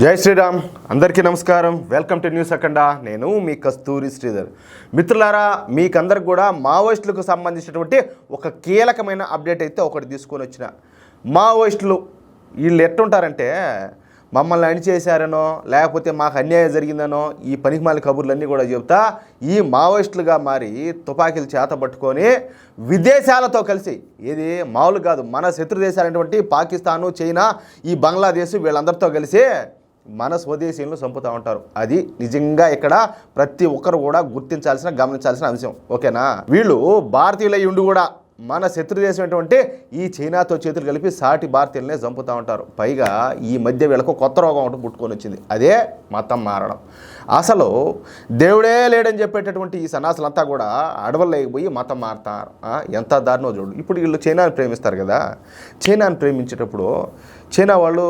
జై శ్రీరామ్. అందరికీ నమస్కారం. వెల్కమ్ టు న్యూస్ అఖండ. నేను మీ కస్తూరి శ్రీధర్. మిత్రులారా, మీకందరికి కూడా మావోయిస్టులకు సంబంధించినటువంటి ఒక కీలకమైన అప్డేట్ అయితే ఒకటి తీసుకొని వచ్చిన. మావోయిస్టులు వీళ్ళు ఎట్టుంటారంటే, మమ్మల్ని అణిచేశారనో లేకపోతే మాకు అన్యాయం జరిగిందనో ఈ పనికిమాలిన కబుర్లన్నీ కూడా చెబుతా ఈ మావోయిస్టులుగా మారి తుపాకీలు చేత పట్టుకొని విదేశాలతో కలిసి, ఏది మామూలు కాదు, మన శత్రు దేశాలైనటువంటి పాకిస్తాను, చైనా, ఈ బంగ్లాదేశ్ వీళ్ళందరితో కలిసి మన స్వదేశీయులను చంపుతూ ఉంటారు. అది నిజంగా ఇక్కడ ప్రతి ఒక్కరు కూడా గుర్తించాల్సిన, గమనించాల్సిన అంశం. ఓకేనా? వీళ్ళు భారతీయులై ఉండి కూడా మన శత్రు దేశం ఏంటంటే ఈ చైనాతో చేతులు కలిపి సాటి భారతీయులనే చంపుతూ ఉంటారు. పైగా ఈ మధ్య వీళ్ళకు కొత్త రోగం ఒకటి పుట్టుకొని వచ్చింది. అదే మతం మారడం. అసలు దేవుడే లేడని చెప్పేటటువంటి ఈ సన్నాసులంతా కూడా అడవులు లేకపోయి మతం మారుతారు. ఎంత దారుణో చూడు. ఇప్పుడు వీళ్ళు చైనాని ప్రేమిస్తారు కదా. చైనాని ప్రేమించేటప్పుడు చైనా వాళ్ళు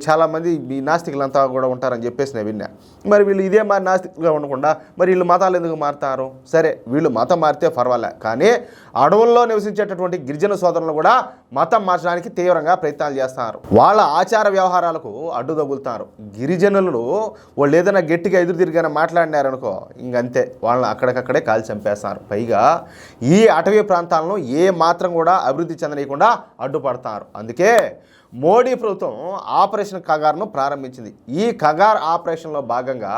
చాలామంది ఈ నాస్తికులంతా కూడా ఉంటారని చెప్పేసి నేను విన్నా. మరి వీళ్ళు ఇదే మరి నాస్తికులుగా ఉండకుండా మరి వీళ్ళు మతాలు ఎందుకు మారుతారు? సరే, వీళ్ళు మతం మారితే పర్వాలే, కానీ అడవుల్లో నివసించేటటువంటి గిరిజన సోదరులను కూడా మతం మార్చడానికి తీవ్రంగా ప్రయత్నాలు చేస్తున్నారు. వాళ్ళ ఆచార వ్యవహారాలకు అడ్డు తగులుతున్నారు. గిరిజనులు వాళ్ళు ఏదైనా గట్టిగా ఎదురు తిరిగిన మాట్లాడినారనుకో, ఇంకంతే, వాళ్ళని అక్కడికక్కడే కాల్చి చంపేస్తారు. పైగా ఈ అటవీ ప్రాంతాలను ఏ మాత్రం కూడా అభివృద్ధి చెందనీయకుండా అడ్డుపడతారు. అందుకే మోడీ ప్రభుత్వం ఆపరేషన్ కగార్ను ప్రారంభించింది. ఈ కగార్ ఆపరేషన్లో భాగంగా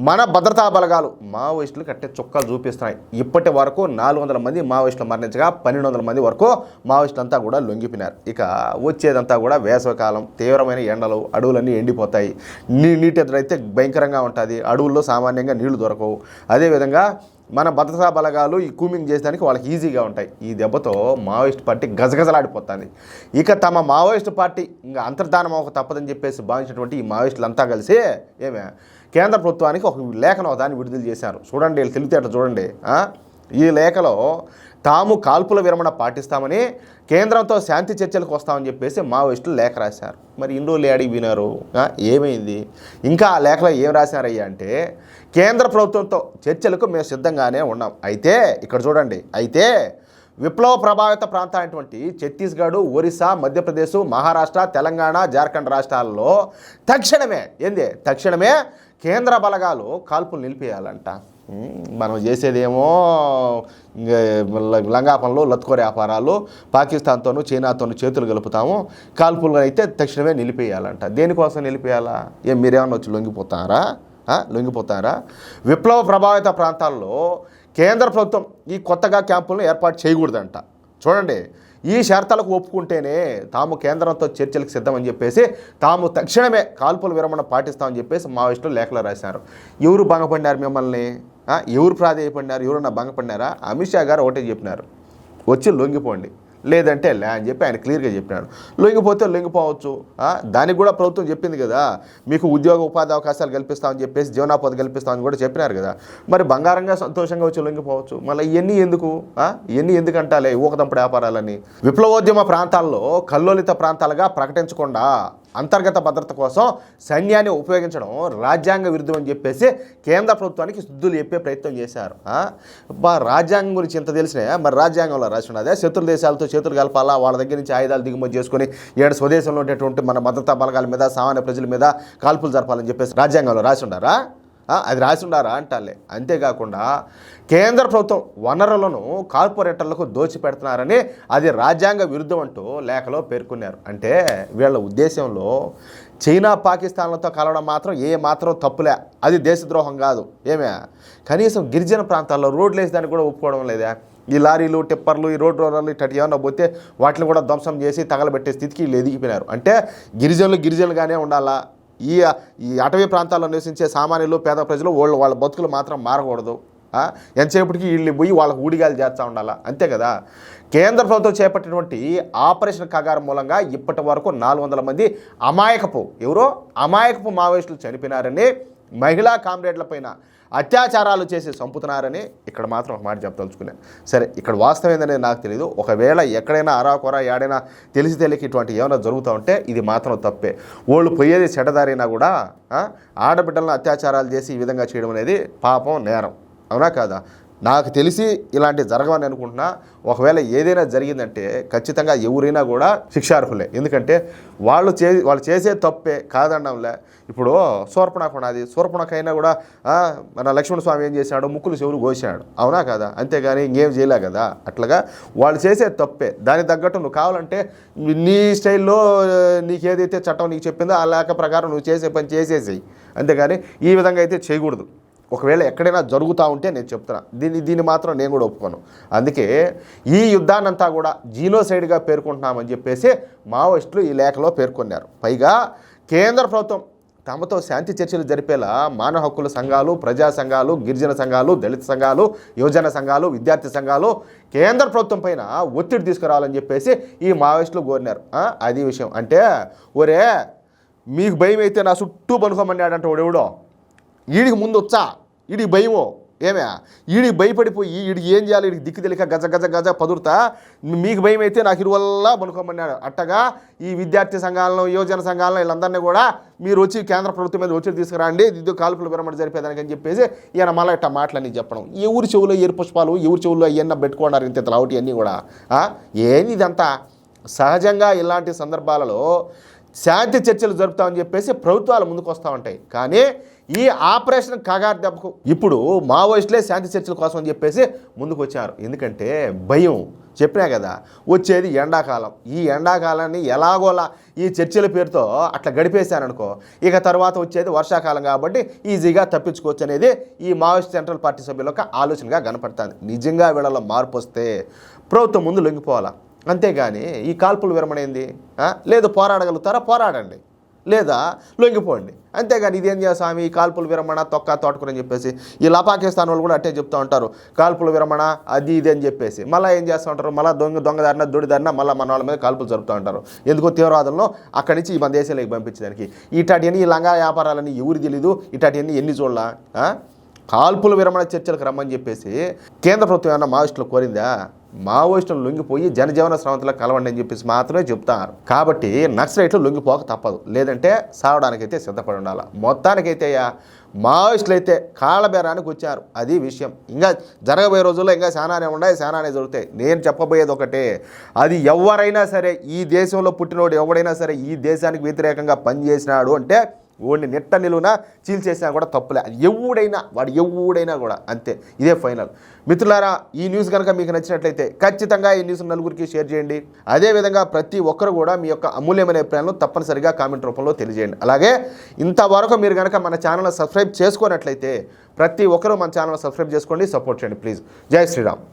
మన భద్రతా బలగాలు మావోయిస్టులు కట్టే చుక్కలు చూపిస్తున్నాయి. ఇప్పటి వరకు 400 మంది మావోయిస్టులు మరణించగా 1200 మంది వరకు మావోయిస్టులంతా కూడా లొంగిపోయినారు. ఇక వచ్చేదంతా కూడా వేసవికాలం, తీవ్రమైన ఎండలు, అడవులన్నీ ఎండిపోతాయి. నీటి ఎదురైతే భయంకరంగా ఉంటుంది. అడవుల్లో సామాన్యంగా నీళ్లు దొరకవు. అదేవిధంగా మన భద్రతా బలగాలు ఈ కూమింగ్ చేసేదానికి వాళ్ళకి ఈజీగా ఉంటాయి. ఈ దెబ్బతో మావోయిస్ట్ పార్టీ గజగజలాడిపోతుంది. ఇక తమ మావోయిస్టు పార్టీ ఇంకా అంతర్ధానం ఒక తప్పదని చెప్పేసి భావించినటువంటి ఈ మావోయిస్టులంతా కలిసి కేంద్ర ప్రభుత్వానికి ఒక లేఖను దాన్ని విడుదల చేశారు. చూడండి, వీళ్ళు తెలివితేటలు చూడండి. ఈ లేఖలో తాము కాల్పుల విరమణ పాటిస్తామని, కేంద్రంతో శాంతి చర్చలకు వస్తామని చెప్పేసి మావోయిస్టులు లేఖ రాశారు. మరి ఇన్ని రోజులు ఏడికి వినారు? ఏమైంది? ఇంకా ఆ లేఖలో ఏం రాశారయ్యా అంటే, కేంద్ర ప్రభుత్వంతో చర్చలకు మేము సిద్ధంగానే ఉన్నాం. అయితే ఇక్కడ చూడండి, అయితే విప్లవ ప్రభావిత ప్రాంతాలైనటువంటి ఛత్తీస్గఢ్, ఒరిస్సా, మధ్యప్రదేశ్, మహారాష్ట్ర, తెలంగాణ, జార్ఖండ్ రాష్ట్రాల్లో తక్షణమే కేంద్ర బలగాలు కాల్పులు నిలిపేయాలంట. మనం చేసేదేమో లంగా పనులు, లత్కోర వ్యాపారాలు, పాకిస్తాన్తోనూ చైనాతోనూ చేతులు కలుపుతాము, కాల్పులు అయితే తక్షణమే నిలిపేయాలంట. దేనికోసం నిలిపేయాలా? మీరేమన్నా వచ్చి లొంగిపోతారా? విప్లవ ప్రభావిత ప్రాంతాల్లో కేంద్ర ప్రభుత్వం ఈ కొత్తగా క్యాంపులను ఏర్పాటు చేయకూడదంట. చూడండి, ఈ షరతులకు ఒప్పుకుంటేనే తాము కేంద్రంతో చర్చలకు సిద్ధమని చెప్పేసి తాము తక్షణమే కాల్పుల విరమణ పాటిస్తామని చెప్పేసి మావోయిస్టులు లేఖలో రాశారు. ఎవరు భంగపడినారు మిమ్మల్ని? ఎవరు ప్రాధేయపడినారు? ఎవరన్నా భంగపడినారా? అమిత్ షా గారు ఒకటే చెప్పినారు, వచ్చి లొంగిపోండి, లేదంటే లే అని చెప్పి ఆయన క్లియర్గా చెప్పినాడు. లొంగిపోతే లొంగిపోవచ్చు. దానికి కూడా ప్రభుత్వం చెప్పింది కదా, మీకు ఉద్యోగ ఉపాధి అవకాశాలు కల్పిస్తామని చెప్పేసి, జీవనోపాధి కల్పిస్తామని కూడా చెప్పినారు కదా. మరి బంగారంగా సంతోషంగా వచ్చి లొంగిపోవచ్చు. మళ్ళీ ఇవన్నీ ఎందుకంటాలే ఊకదంపుడు వ్యాపారాలని. విప్లవోద్యమ ప్రాంతాల్లో కల్లోలిత ప్రాంతాలుగా ప్రకటించకుండా అంతర్గత భద్రత కోసం సైన్యాన్ని ఉపయోగించడం రాజ్యాంగ విరుద్ధం అని చెప్పేసి కేంద్ర ప్రభుత్వానికి శుద్ధులు చెప్పే ప్రయత్నం చేశారు. రాజ్యాంగం గురించి ఇంత తెలిసినా మరి రాజ్యాంగంలో రాసి ఉన్నదే శత్రు దేశాలతో చేతులు కలపాలా, వాళ్ళ దగ్గర నుంచి ఆయుధాలు దిగుమతి చేసుకుని ఏడు స్వదేశంలో ఉండేటువంటి మన భద్రతా బలగాల మీద, సామాన్య ప్రజల మీద కాల్పులు జరపాలని చెప్పేసి రాజ్యాంగంలో రాసి ఉండారా? అది రాసి ఉండారా అంటాలే. అంతేకాకుండా కేంద్ర ప్రభుత్వం వనరులను కార్పొరేటర్లకు దోచిపెడుతున్నారని అది రాజ్యాంగ విరుద్ధం అంటూ లేఖలో పేర్కొన్నారు. అంటే వీళ్ళ ఉద్దేశంలో చైనా, పాకిస్తాన్లతో కలవడం మాత్రం ఏ మాత్రం తప్పులే, అది దేశద్రోహం కాదు. కనీసం గిరిజన ప్రాంతాల్లో రోడ్లు వేసేదానికి కూడా ఒప్పుకోవడం లేదా? ఈ లారీలు, టిప్పర్లు, ఈ రోడ్ రోలర్లు ఇట్లా ఏమన్నా పోతే వాటిని కూడా ధ్వంసం చేసి తగలబెట్టే స్థితికి వీళ్ళు ఎదిగిపోయినారు. అంటే గిరిజనులుగానే ఉండాలా? ఈ అటవీ ప్రాంతాల్లో నివసించే సామాన్యులు, పేద ప్రజలు వాళ్ళ బతుకులు మాత్రం మారకూడదు. ఎంతసేపటికి వీళ్ళు పోయి వాళ్ళకు ఊడిగాలు చేస్తూ ఉండాలా? అంతే కదా. కేంద్ర ప్రభుత్వం చేపట్టినటువంటి ఆపరేషన్ కగార్ మూలంగా ఇప్పటి వరకు 400 మంది అమాయకపు మావోయిస్టులు చనిపోయినారని, మహిళా కామ్రేడ్ల పైన అత్యాచారాలు చేసి చంపుతున్నారని ఇక్కడ మాత్రం ఒక మాట చెప్పదలుచుకున్నాను. సరే, ఇక్కడ వాస్తవం ఏందనేది నాకు తెలియదు. ఒకవేళ ఎక్కడైనా అరాకొర ఏడైనా తెలియక ఇటువంటి ఏమైనా జరుగుతూ ఉంటే ఇది మాత్రం తప్పే. వాళ్ళు పోయేది చెడ్డదారైనా కూడా ఆడబిడ్డలను అత్యాచారాలు చేసి ఈ విధంగా చేయడం అనేది పాపం, నేరం. అవునా కాదా? నాకు తెలిసి ఇలాంటి జరగవని అనుకుంటున్నా. ఒకవేళ ఏదైనా జరిగిందంటే ఖచ్చితంగా ఎవరైనా కూడా శిక్షార్హులే. ఎందుకంటే వాళ్ళు చేసే తప్పే కాదనడంలే. ఇప్పుడు శూర్పణఖ ఉన్నది, శూర్పణఖైనా కూడా మన లక్ష్మణ స్వామి ఏం చేశాడు, ముక్కులు చెవులు కోసాడు, అవునా కదా? అంతేగాని ఇంకేం చేయలే కదా. అట్లాగా వాళ్ళు చేసే తప్పే, దానికి తగ్గట్టు నువ్వు కావాలంటే నీ స్టైల్లో నీకు ఏదైతే చట్టం నీకు చెప్పిందో ఆ లేఖ ప్రకారం నువ్వు చేసే పని చేసేసేయి. అంతేగాని ఈ విధంగా అయితే చేయకూడదు. ఒకవేళ ఎక్కడైనా జరుగుతూ ఉంటే నేను చెప్తున్నా, దీన్ని మాత్రం నేను కూడా ఒప్పుకోను. అందుకే ఈ యుద్ధాన్నంతా కూడా జీనోసైడ్గా పేర్కొంటున్నామని చెప్పేసి మావోయిస్టులు ఈ లేఖలో పేర్కొన్నారు. పైగా కేంద్ర ప్రభుత్వం తమతో శాంతి చర్చలు జరిపేలా మానవ హక్కుల సంఘాలు, ప్రజా సంఘాలు, గిరిజన సంఘాలు, దళిత సంఘాలు, యువజన సంఘాలు, విద్యార్థి సంఘాలు కేంద్ర ప్రభుత్వం పైన ఒత్తిడి తీసుకురావాలని చెప్పేసి ఈ మావోయిస్టులు కోరినారు. అది విషయం. అంటే ఒరే మీకు భయం అయితే నా చుట్టూ పనుకోమన్నాడంటే ఎవడో వీడికి ముందు వచ్చా, వీడికి భయమో ఏమే, వీడికి భయపడిపోయి వీడికి ఏం చేయాలి, వీడికి దిక్కు తెలియక గజ గజ గజ పదురుతా మీకు భయం అయితే నాకు ఇరువల్ల పనుకోమన్నాడు. అట్టగా ఈ విద్యార్థి సంఘాలను, యువజన సంఘాలను వీళ్ళందరినీ కూడా మీరు వచ్చి కేంద్ర ప్రభుత్వం మీద ఒత్తిడి తీసుకురండి, ఇది కాల్పుల విరమణ జరిపేదానికి అని చెప్పేసి ఈయన మళ్ళీ ఇట్లా మాటలన్నీ చెప్పడం. ఎవరి చెవులో ఎరు పుష్పాలు, ఎవరి చెవుల్లో అవన్నీ పెట్టుకున్నారు ఇంత లావుటి అన్నీ కూడా. ఏంది ఇదంతా? సహజంగా ఇలాంటి సందర్భాలలో శాంతి చర్చలు జరుపుతామని చెప్పేసి ప్రభుత్వాలు ముందుకు వస్తూ ఉంటాయి. కానీ ఈ ఆపరేషన్ కగారు దెబ్బకు ఇప్పుడు మావోయిస్టులే శాంతి చర్చల కోసం అని చెప్పేసి ముందుకు వచ్చారు. ఎందుకంటే భయం, చెప్పినా కదా, వచ్చేది ఎండాకాలం. ఈ ఎండాకాలాన్ని ఎలాగోలా ఈ చర్చల పేరుతో అట్లా గడిపేశారనుకో, ఇక తర్వాత వచ్చేది వర్షాకాలం కాబట్టి ఈజీగా తప్పించుకోవచ్చు అనేది ఈ మావోయిస్ట్ సెంట్రల్ పార్టీ సభ్యుల యొక్క ఆలోచనగా కనపడుతుంది. నిజంగా వీళ్ళలో మార్పు వస్తే ప్రభుత్వం ముందు లొంగిపోవాలా. అంతేగాని ఈ కాల్పుల విరమణ ఏంది? లేదు పోరాడగలుగుతారా పోరాడండి, లేదా లొంగిపోండి. అంతేగాని ఇదేం స్వామి ఈ కాల్పుల విరమణ తొక్క తోటకూరని చెప్పేసి ఈ పాకిస్తాన్ వాళ్ళు కూడా అట్టే చెప్తూ ఉంటారు, కాల్పుల విరమణ అది ఇది అని చెప్పేసి. మళ్ళీ ఏం చేస్తూ ఉంటారు, మళ్ళీ దొంగదారిన దొడిదారిన మళ్ళీ మన వాళ్ళ మీద కాల్పులు జరుపుతూ ఉంటారు. ఎందుకో తీవ్రవాదంలో అక్కడి నుంచి మన దేశంలోకి పంపించడానికి. ఇటాటివన్నీ ఈ లంగా వ్యాపారాలని ఎవరు తెలీదు, ఇటాటివన్నీ ఎన్ని చూడాల. కాల్పుల విరమణ చర్చలకు రమ్మని చెప్పేసి కేంద్ర ప్రభుత్వం ఏమన్నా మావోయిస్టులు కోరిందా? మావోయిస్టులు లొంగిపోయి జనజీవన స్రవంతిలో కలవండి అని చెప్పేసి మాత్రమే చెప్తారు. కాబట్టి నక్సలైట్లు లొంగిపోక తప్పదు, లేదంటే సావడానికైతే సిద్ధపడి ఉండాలి. మొత్తానికైతే మావోయిస్టులు అయితే కాళ్ళబేరానికి వచ్చారు, అది విషయం. ఇంకా జరగబోయే రోజుల్లో ఇంకా శానానే ఉన్నాయి, శానానే జరుగుతాయి. నేను చెప్పబోయేది ఒకటే, అది ఎవరైనా సరే, ఈ దేశంలో పుట్టినోడు ఎవడైనా సరే ఈ దేశానికి వ్యతిరేకంగా పనిచేసినాడు అంటే వాడిని నెట్ట నిలువున చీల్చేసినా కూడా తప్పులే. వాడు ఎవడైనా కూడా అంతే. ఇదే ఫైనల్. మిత్రులారా, ఈ న్యూస్ కనుక మీకు నచ్చినట్లయితే ఖచ్చితంగా ఈ న్యూస్ నలుగురికి షేర్ చేయండి. అదేవిధంగా ప్రతి ఒక్కరు కూడా మీ యొక్క అమూల్యమైన అభిప్రాయాలను తప్పనిసరిగా కామెంట్ రూపంలో తెలియజేయండి. అలాగే ఇంతవరకు మీరు కనుక మన ఛానల్ సబ్స్క్రైబ్ చేసుకున్నట్లయితే ప్రతి ఒక్కరూ మన ఛానల్ సబ్స్క్రైబ్ చేసుకోండి, సపోర్ట్ చేయండి ప్లీజ్. జై శ్రీరామ్.